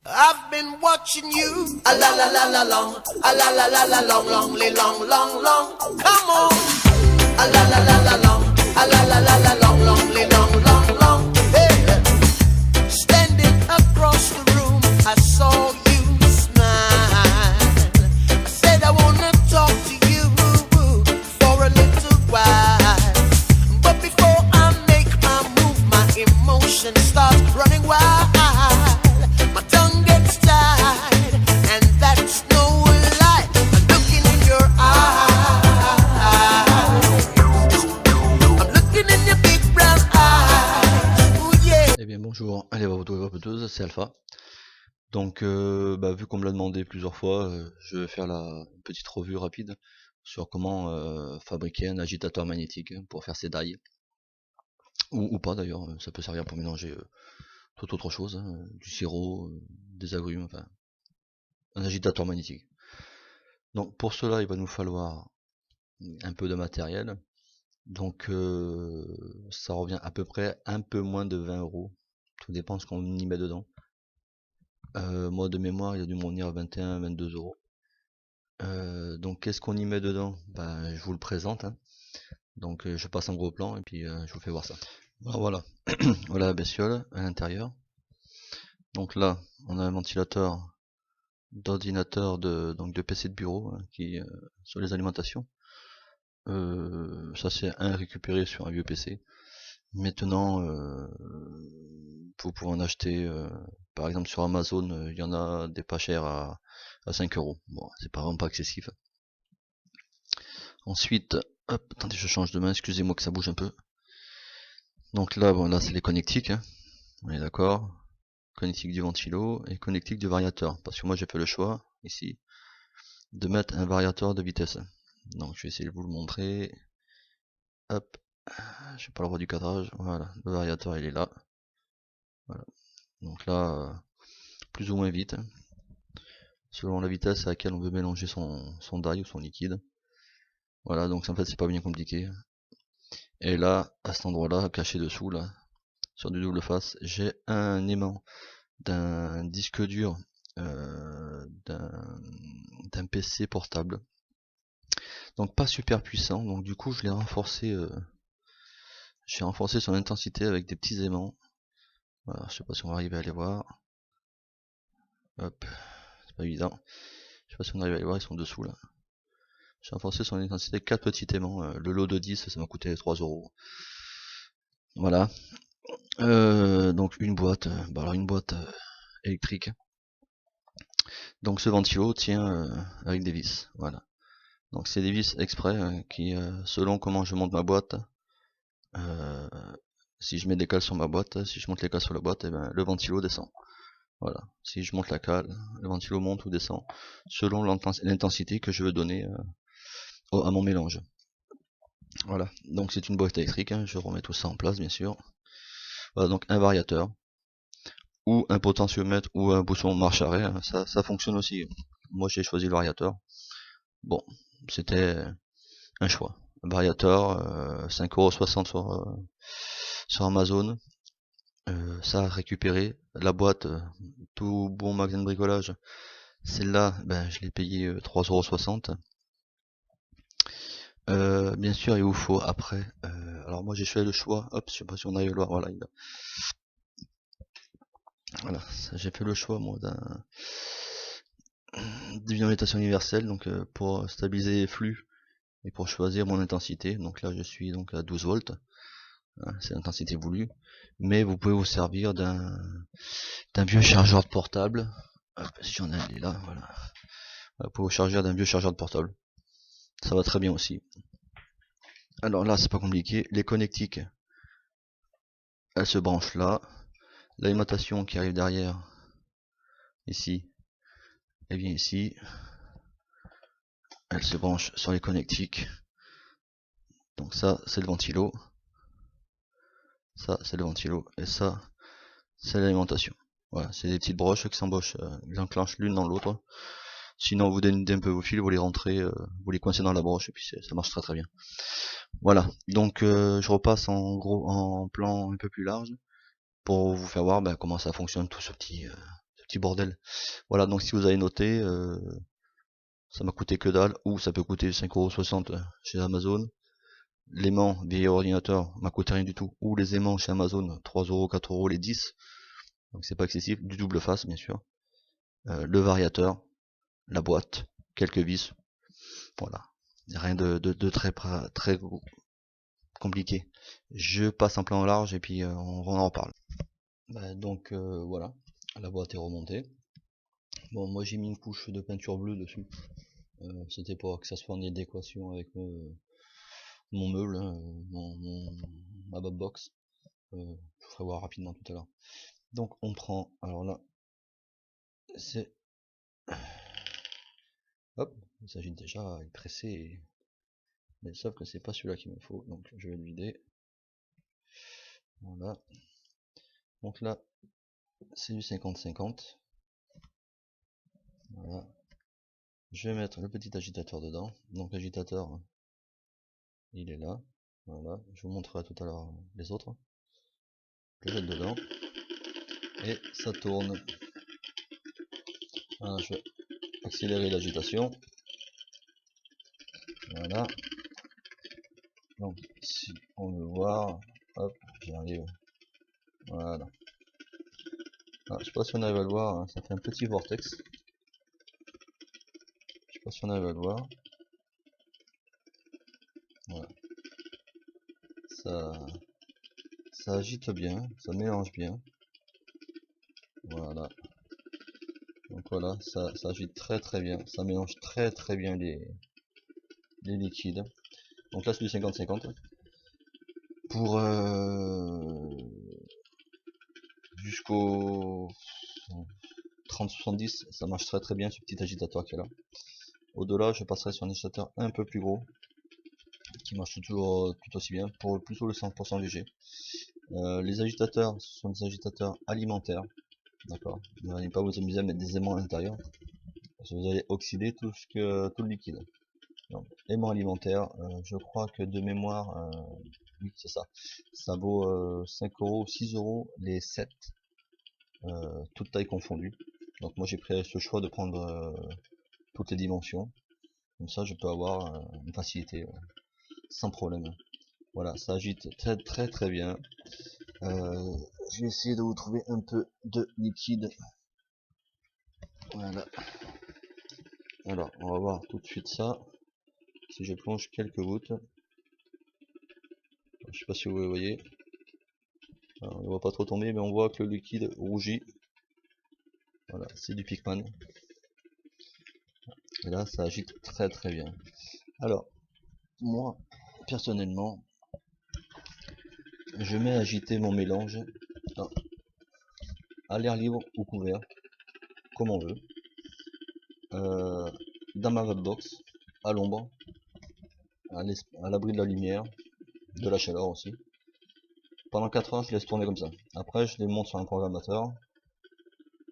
I've been watching you, a la la la la long, a la la la la long, long, long, long, long. Come on, a la la la la long, a la la la la long, long, long, long. Hey, standing across the room, I saw you smile. I said I wanna talk to you for a little while, but before I make my move, my emotions start running wild. My tongue gets tied, and that's no lie. I'm looking in your eyes. I'm looking in your big brown eyes. Ooh, yeah. Eh bien bonjour, allez vapoteuse, c'est Alpha. Donc vu qu'on me l'a demandé plusieurs fois, je vais faire la petite revue rapide sur comment fabriquer un agitateur magnétique pour faire ses die. Ou pas d'ailleurs, ça peut servir pour mélanger toute autre chose, hein, du sirop, des agrumes, enfin un agitateur magnétique. Donc pour cela il va nous falloir un peu de matériel. Donc ça revient à peu près un peu moins de 20 €. Tout dépend de ce qu'on y met dedans. Moi de mémoire il a dû me revenir à 21-22 €. Donc qu'est-ce qu'on y met dedans? Je vous le présente, hein. Donc je passe en gros plan et puis je vous fais voir ça. Alors, voilà. Voilà la bestiole à l'intérieur. Donc là on a un ventilateur d'ordinateur de PC de bureau, hein, qui sur les alimentations. Ça c'est un récupéré sur un vieux PC. Maintenant vous pouvez en acheter par exemple sur Amazon, il y en a des pas chers à 5 €. Bon, c'est pas vraiment pas excessif. Ensuite, hop, attendez, je change de main, excusez-moi que ça bouge un peu. Donc là, bon, là c'est les connectiques, hein. On est d'accord. Connectique du ventilo et connectique du variateur. Parce que moi j'ai fait le choix, ici, de mettre un variateur de vitesse. Donc je vais essayer de vous le montrer. Hop, j'ai pas le droit du cadrage. Voilà, le variateur il est là. Voilà. Donc là, plus ou moins vite, hein, selon la vitesse à laquelle on veut mélanger son die ou son liquide. Voilà, donc en fait c'est pas bien compliqué. Et là, à cet endroit là, caché dessous là, sur du double face, j'ai un aimant d'un disque dur d'un PC portable. Donc pas super puissant, donc du coup je l'ai renforcé, j'ai renforcé son intensité avec des petits aimants. Voilà, je sais pas si on va arriver à les voir. Hop, c'est pas évident. Je sais pas si on arrive à les voir, ils sont dessous là. J'ai renforcé son intensité 4 petits aimants. Le lot de 10, ça m'a coûté 3 €. Voilà. Donc une boîte, alors une boîte électrique. Donc ce ventilo tient avec des vis. Voilà. Donc c'est des vis exprès qui, selon comment je monte ma boîte, si je mets des cales sur ma boîte, si je monte les cales sur la boîte, et ben le ventilo descend. Voilà. Si je monte la cale, le ventilo monte ou descend, selon l'intensité que je veux donner à mon mélange. Voilà. Donc c'est une boîte électrique, hein. Je remets tout ça en place bien sûr. Voilà, donc un variateur, ou un potentiomètre, ou un bouton marche arrêt, hein. Ça fonctionne aussi. Moi j'ai choisi le variateur. Bon, c'était un choix. Un variateur, 5,60 € sur Amazon. Ça a récupéré la boîte, tout bon magasin de bricolage. Celle-là, je l'ai payé 3,60 €. Bien sûr, il vous faut après. Alors moi j'ai fait le choix. Hop, je sais pas si on arrive à le voir. Voilà, voilà, j'ai fait le choix moi d'une orientation universelle, donc pour stabiliser les flux et pour choisir mon intensité. Donc là je suis donc à 12 volts, hein, c'est l'intensité voulue, mais vous pouvez vous servir d'un vieux chargeur de portable. Hop, si j'en ai un, il est là, voilà. Vous pouvez vous charger d'un vieux chargeur de portable, ça va très bien aussi. Alors là c'est pas compliqué, les connectiques elles se branchent là, l'alimentation qui arrive derrière ici, elle vient ici, elle se branche sur les connectiques. Donc ça c'est le ventilo, ça c'est le ventilo, et ça c'est l'alimentation. Voilà, c'est des petites broches qui s'enclenchent l'une dans l'autre. Sinon vous dénudez un peu vos fils, vous les rentrez, vous les coincez dans la broche et puis ça marche très très bien. Voilà, donc je repasse en plan un peu plus large pour vous faire voir comment ça fonctionne tout ce petit petit bordel. Voilà, donc si vous avez noté, ça m'a coûté que dalle, ou ça peut coûter 5,60 € chez Amazon. L'aimant vieil ordinateur m'a coûté rien du tout, ou les aimants chez Amazon, 3 €, 4 € les 10. Donc c'est pas excessif, du double face bien sûr. Le variateur, la boîte, quelques vis, voilà. Rien de très compliqué. Je passe un plan en large et puis on en reparle. Donc voilà, la boîte est remontée. Bon, moi j'ai mis une couche de peinture bleue dessus. C'était pour que ça soit en adéquation avec mon meuble, hein, ma box. Je vous ferai voir rapidement tout à l'heure. Donc on prend, alors là, c'est... Hop, il s'agit déjà à presser, mais sauf que c'est pas celui-là qu'il me faut, donc je vais le vider. Voilà. Donc là, c'est du 50-50. Voilà. Je vais mettre le petit agitateur dedans. Donc l'agitateur, il est là. Voilà. Je vous montrerai tout à l'heure les autres. Je le jette dedans. Et ça tourne. Voilà, je vais accélérer l'agitation. Voilà. Donc si on veut voir, hop, j'y arrive. Voilà. Ah, je sais pas si on arrive à le voir, hein, ça fait un petit vortex. Je sais pas si on arrive à le voir. Voilà. Ça agite bien, ça mélange bien. Voilà. Donc voilà, ça agite très bien, ça mélange très bien les liquides. Donc là c'est du 50-50. Pour jusqu'au 30-70, ça marche très bien ce petit agitateur qui est là. Au-delà, je passerai sur un agitateur un peu plus gros, qui marche toujours tout aussi bien, pour plutôt le 100% léger. Les agitateurs, ce sont des agitateurs alimentaires. D'accord. N'allez pas vous amuser à mettre des aimants à l'intérieur, parce que vous allez oxyder tout le liquide. Donc, aimant alimentaire, je crois que de mémoire, oui c'est ça, ça vaut 5 €, 6 € les 7, toutes tailles confondues. Donc moi j'ai pris ce choix de prendre toutes les dimensions, comme ça je peux avoir une facilité sans problème. Voilà, ça agite très bien. Je vais essayer de vous trouver un peu de liquide. Voilà. Alors on va voir tout de suite ça. Si je plonge quelques gouttes, je sais pas si vous le voyez, alors, on ne voit pas trop tomber, mais on voit que le liquide rougit. Voilà, c'est du Pikman. Et là, ça agite très bien. Alors, moi, personnellement, je mets à agiter mon mélange à l'air libre ou couvert, comme on veut, dans ma box, à l'ombre, à l'abri de la lumière, de la chaleur aussi. Pendant 4 heures, je laisse tourner comme ça. Après, je les monte sur un programmateur,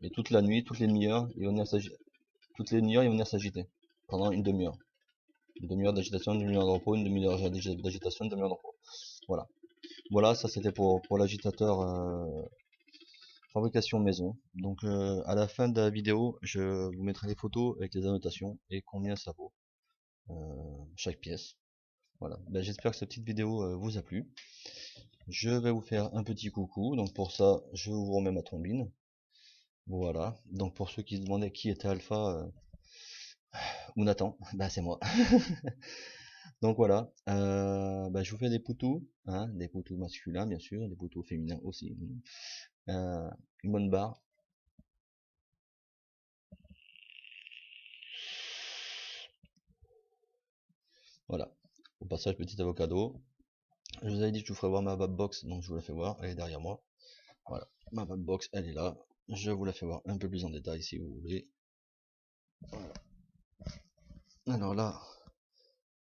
et toute la nuit, toutes les demi-heures, ils vont venir s'agiter pendant une demi-heure. Une demi-heure d'agitation, une demi-heure de repos, une demi-heure d'agitation, une demi-heure de repos. Voilà. Voilà, ça c'était pour l'agitateur fabrication maison. Donc à la fin de la vidéo, je vous mettrai les photos avec les annotations et combien ça vaut chaque pièce. Voilà. Ben, j'espère que cette petite vidéo vous a plu. Je vais vous faire un petit coucou. Donc pour ça, je vous remets ma trombine. Voilà. Donc pour ceux qui se demandaient qui était Alpha ou Nathan, bah c'est moi. Donc voilà, je vous fais des poutous, hein, des poutous masculins bien sûr, des poutous féminins aussi. Une bonne barre. Voilà. Au passage, petit avocado. Je vous avais dit que je vous ferai voir ma vape box, donc je vous la fais voir, elle est derrière moi. Voilà, ma vape box, elle est là. Je vous la fais voir un peu plus en détail si vous voulez. Voilà. Alors là,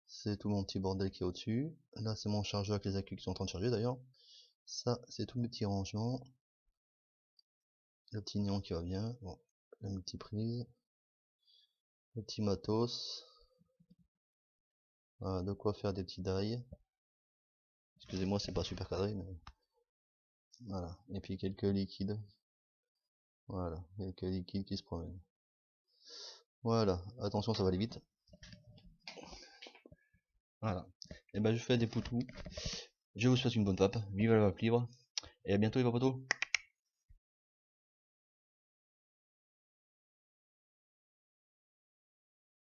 c'est tout mon petit bordel qui est au-dessus. Là, c'est mon chargeur avec les accus qui sont en train de charger d'ailleurs. Ça, c'est tout mes petits rangements. Le petit néon qui va bien. Bon, la multiprise. Le petit matos. Voilà, de quoi faire des petits die. Excusez-moi, c'est pas super cadré, mais voilà. Et puis quelques liquides Voilà, il y a quelques liquides qui se promènent. Voilà, attention, ça va aller vite. Voilà. Et ben je fais des poutous. Je vous souhaite une bonne vape. Vive la vape libre. Et à bientôt les papotos.